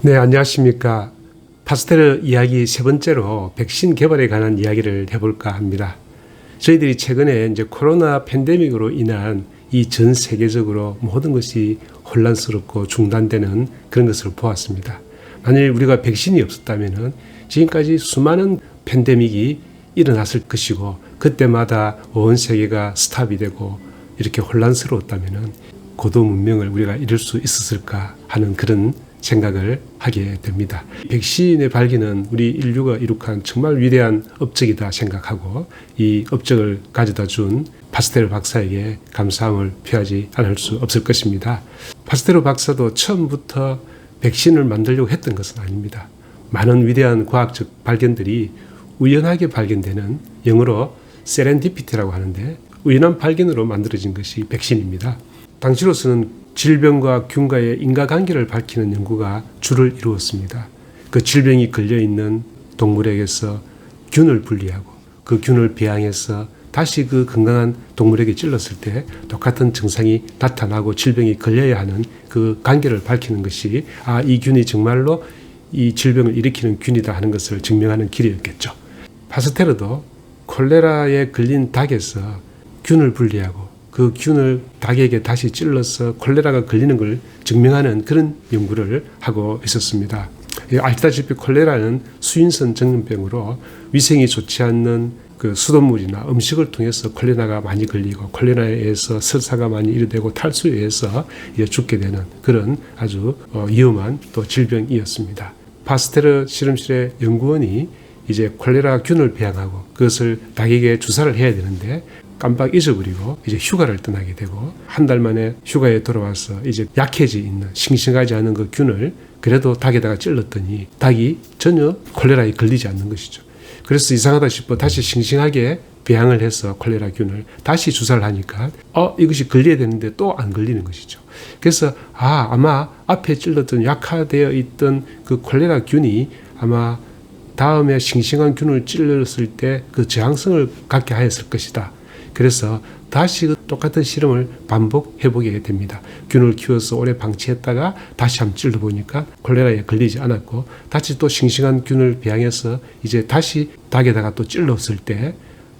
네, 안녕하십니까. 파스테르 이야기 세 번째로 백신 개발에 관한 이야기를 해볼까 합니다. 저희들이 최근에 이제 코로나 팬데믹으로 인한 이 전 세계적으로 모든 것이 혼란스럽고 중단되는 그런 것을 보았습니다. 만일 우리가 백신이 없었다면 지금까지 수많은 팬데믹이 일어났을 것이고 그때마다 온 세계가 스탑이 되고 이렇게 혼란스러웠다면 고도 문명을 우리가 이룰 수 있었을까 하는 그런 생각을 하게 됩니다. 백신의 발견은 우리 인류가 이룩한 정말 위대한 업적이다 생각하고 이 업적을 가져다 준 파스테르 박사에게 감사함을 표하지 않을 수 없을 것입니다. 파스테르 박사도 처음부터 백신을 만들려고 했던 것은 아닙니다. 많은 위대한 과학적 발견들이 우연하게 발견되는 영어로 세렌디피티라고 하는데 우연한 발견으로 만들어진 것이 백신입니다. 당시로서는 질병과 균과의 인과관계를 밝히는 연구가 주를 이루었습니다. 그 질병이 걸려있는 동물에게서 균을 분리하고 그 균을 배양해서 다시 그 건강한 동물에게 찔렀을 때 똑같은 증상이 나타나고 질병이 걸려야 하는 그 관계를 밝히는 것이 이 균이 정말로 이 질병을 일으키는 균이다 하는 것을 증명하는 길이었겠죠. 파스테르도 콜레라에 걸린 닭에서 균을 분리하고 그 균을 닭에게 다시 찔러서 콜레라가 걸리는 걸 증명하는 그런 연구를 하고 있었습니다. 아시다시피 콜레라는 수인성 전염병으로 위생이 좋지 않는 그 수돗물이나 음식을 통해서 콜레라가 많이 걸리고 콜레라에 의해서 설사가 많이 일어나고 탈수에 의해서 죽게 되는 그런 아주 위험한 또 질병이었습니다. 파스테르 실험실의 연구원이 이제 콜레라 균을 배양하고 그것을 닭에게 주사를 해야 되는데 깜빡 잊어버리고 이제 휴가를 떠나게 되고 한 달 만에 휴가에 돌아와서 이제 약해져 있는 싱싱하지 않은 그 균을 그래도 닭에다가 찔렀더니 닭이 전혀 콜레라에 걸리지 않는 것이죠. 그래서 이상하다 싶어 다시 싱싱하게 배양을 해서 콜레라 균을 다시 주사를 하니까 이것이 걸려야 되는데 또 안 걸리는 것이죠. 그래서 아마 앞에 찔렀던 약화되어 있던 그 콜레라 균이 아마 다음에 싱싱한 균을 찔렀을 때 그 저항성을 갖게 하였을 것이다. 그래서 다시 그 똑같은 실험을 반복해보게 됩니다. 균을 키워서 오래 방치했다가 다시 한번 찔러보니까 콜레라에 걸리지 않았고 다시 또 싱싱한 균을 배양해서 이제 다시 닭에다가 또 찔렀을 때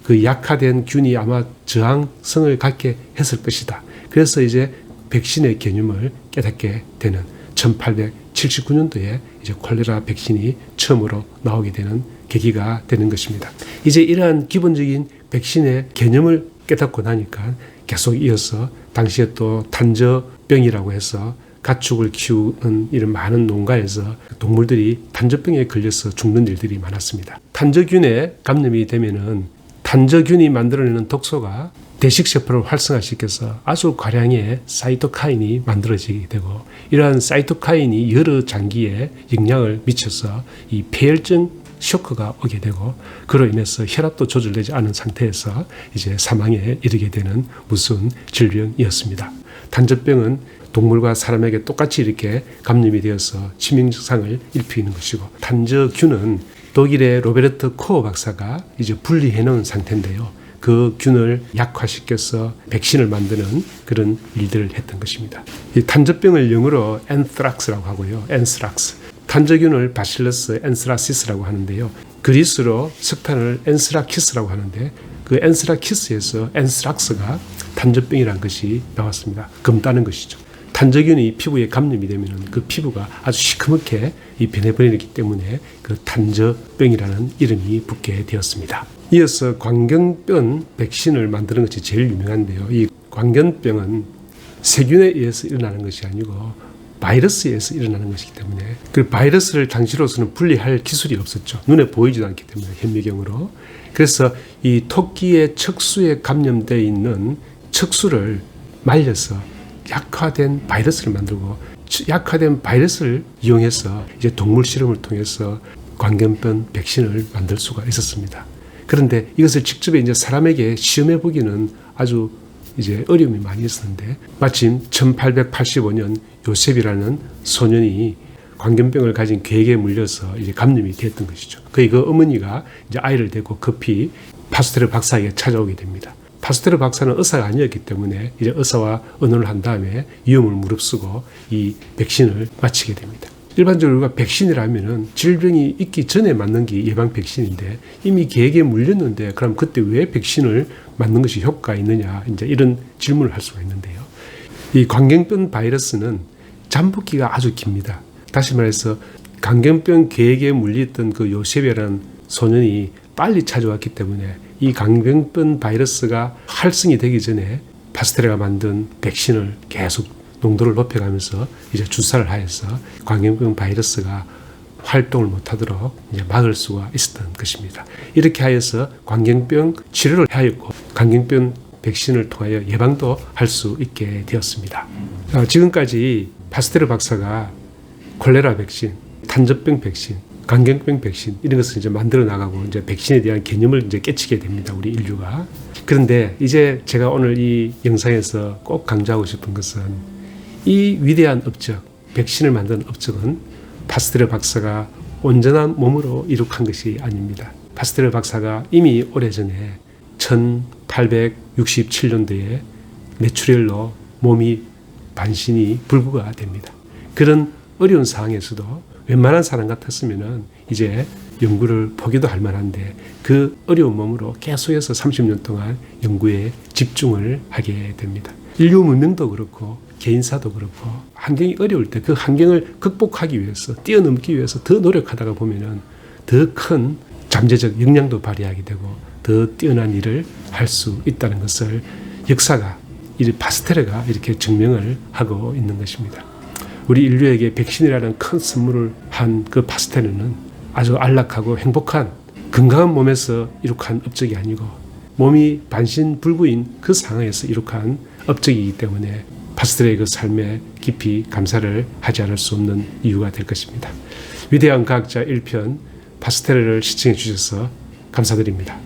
그 약화된 균이 아마 저항성을 갖게 했을 것이다. 그래서 이제 백신의 개념을 깨닫게 되는 1879년도에 이제 콜레라 백신이 처음으로 나오게 되는 계기가 되는 것입니다. 이제 이러한 기본적인 백신의 개념을 깨닫고 나니까 계속 이어서 당시에 또 단저병이라고 해서 가축을 키우는 이런 많은 농가에서 동물들이 단저병에 걸려서 죽는 일들이 많았습니다. 단저균에 감염이 되면은 단저균이 만들어내는 독소가 대식세포를 활성화시켜서 아주 과량의 사이토카인이 만들어지게 되고 이러한 사이토카인이 여러 장기에 영향을 미쳐서 이 폐혈증 쇼크가 오게 되고 그로 인해서 혈압도 조절되지 않은 상태에서 이제 사망에 이르게 되는 무서운 질병이었습니다. 단저병은 동물과 사람에게 똑같이 이렇게 감염이 되어서 치명상을 일으키는 것이고 단저균은 독일의 로베르트 코어 박사가 이제 분리해 놓은 상태인데요. 그 균을 약화시켜서 백신을 만드는 그런 일들을 했던 것입니다. 이 단저병을 영어로 엔스락스라고 하고요. 엔스락스. 단저균을 바실러스 엔스라시스라고 하는데요. 그리스로 석탄을 엔스라키스라고 하는데 그 엔스라키스에서 엔스락스가 단저병이라는 것이 나왔습니다. 검 따는 것이죠. 단저균이 피부에 감염이 되면 그 피부가 아주 시커멓게 변해버리기 때문에 그 단저병이라는 이름이 붙게 되었습니다. 이어서 광견병 백신을 만드는 것이 제일 유명한데요. 이 광견병은 세균에 의해서 일어나는 것이 아니고 바이러스에 의해서 일어나는 것이기 때문에 그 바이러스를 당시로서는 분리할 기술이 없었죠. 눈에 보이지도 않기 때문에 현미경으로. 그래서 이 토끼의 척수에 감염되어 있는 척수를 말려서 약화된 바이러스를 만들고 약화된 바이러스를 이용해서 이제 동물 실험을 통해서 광견병 백신을 만들 수가 있었습니다. 그런데 이것을 직접 이제 사람에게 시험해 보기는 아주 이제 어려움이 많이 있었는데 마침 1885년 요셉이라는 소년이 광견병을 가진 괴에게 물려서 이제 감염이 되었던 것이죠. 그 어머니가 이제 아이를 데리고 급히 파스테르 박사에게 찾아오게 됩니다. 파스테르 박사는 의사가 아니었기 때문에 이제 의사와 의논을 한 다음에 위험을 무릅쓰고 이 백신을 마치게 됩니다. 일반적으로 우리가 백신이라면은 질병이 있기 전에 맞는 게 예방 백신인데 이미 계획에 물렸는데 그럼 그때 왜 백신을 맞는 것이 효과가 있느냐 이제 이런 질문을 할 수가 있는데요. 이 광견병 바이러스는 잠복기가 아주 깁니다. 다시 말해서 광견병 계획에 물렸던 그 요셉이라는 소년이 빨리 찾아왔기 때문에 이 광견병 바이러스가 활성이 되기 전에 파스테르가 만든 백신을 계속 농도를 높여가면서 이제 주사를 하여서 광견병 바이러스가 활동을 못하도록 이제 막을 수가 있었던 것입니다. 이렇게 하여서 광견병 치료를 하였고 광견병 백신을 통하여 예방도 할 수 있게 되었습니다. 지금까지 파스테르 박사가 콜레라 백신, 탄저병 백신, 광견병 백신 이런 것을 이제 만들어 나가고 이제 백신에 대한 개념을 이제 깨치게 됩니다. 우리 인류가. 그런데 이제 제가 오늘 이 영상에서 꼭 강조하고 싶은 것은 이 위대한 업적, 백신을 만든 업적은 파스테르 박사가 온전한 몸으로 이룩한 것이 아닙니다. 파스테르 박사가 이미 오래전에 1867년도에 뇌출혈로 몸이 반신이 불구가 됩니다. 그런 어려운 상황에서도 웬만한 사람 같았으면 이제 연구를 포기도 할 만한데 그 어려운 몸으로 계속해서 30년 동안 연구에 집중을 하게 됩니다. 인류 문명도 그렇고 개인사도 그렇고 환경이 어려울 때 그 환경을 극복하기 위해서 뛰어넘기 위해서 더 노력하다가 보면은 더 큰 잠재적 역량도 발휘하게 되고 더 뛰어난 일을 할 수 있다는 것을 역사가 이 파스테르가 이렇게 증명을 하고 있는 것입니다. 우리 인류에게 백신이라는 큰 선물을 한 그 파스테르는 아주 안락하고 행복한 건강한 몸에서 이룩한 업적이 아니고 몸이 반신불구인 그 상황에서 이룩한 업적이기 때문에 파스테르의 그 삶에 깊이 감사를 하지 않을 수 없는 이유가 될 것입니다. 위대한 과학자 1편 파스테르를 시청해 주셔서 감사드립니다.